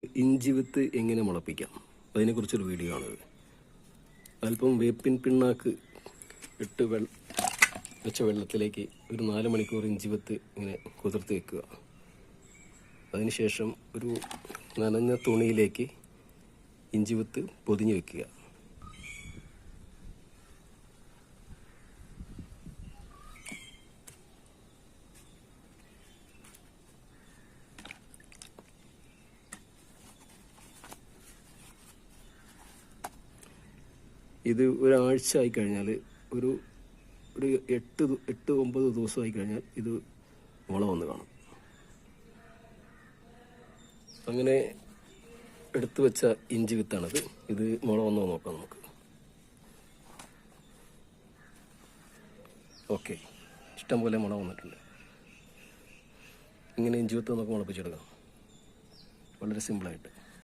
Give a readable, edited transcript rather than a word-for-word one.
ഇഞ്ചി വിത്ത് എങ്ങനെ മുളപ്പിക്കാം അതിനെക്കുറിച്ചൊരു വീഡിയോ ആണിത്. അല്പം വേപ്പിൻ പിണ്ണാക്ക് ഇട്ട് വെച്ച വെള്ളത്തിലേക്ക് ഒരു 4 മണിക്കൂർ ഇഞ്ചി വിത്ത് ഇങ്ങനെ കുതിർത്ത് വെക്കുക. അതിനുശേഷം ഒരു നനഞ്ഞ തുണിയിലേക്ക് ഇഞ്ചി വിത്ത് പൊതിഞ്ഞ് വെക്കുക. ഇത് ഒരാഴ്ച ആയിക്കഴിഞ്ഞാൽ ഒരു 8-9 ദിവസമായി കഴിഞ്ഞാൽ ഇത് മുള വന്ന് കാണും. അങ്ങനെ എടുത്തു വെച്ച ഇഞ്ചി വിത്താണത്. ഇത് മുള വന്നോ നോക്കാം നമുക്ക്. ഓക്കെ, ഇഷ്ടംപോലെ മുള വന്നിട്ടുണ്ട്. ഇങ്ങനെ ഇഞ്ചി വിത്ത് നമുക്ക് മുളപ്പിച്ചെടുക്കാം വളരെ സിമ്പിളായിട്ട്.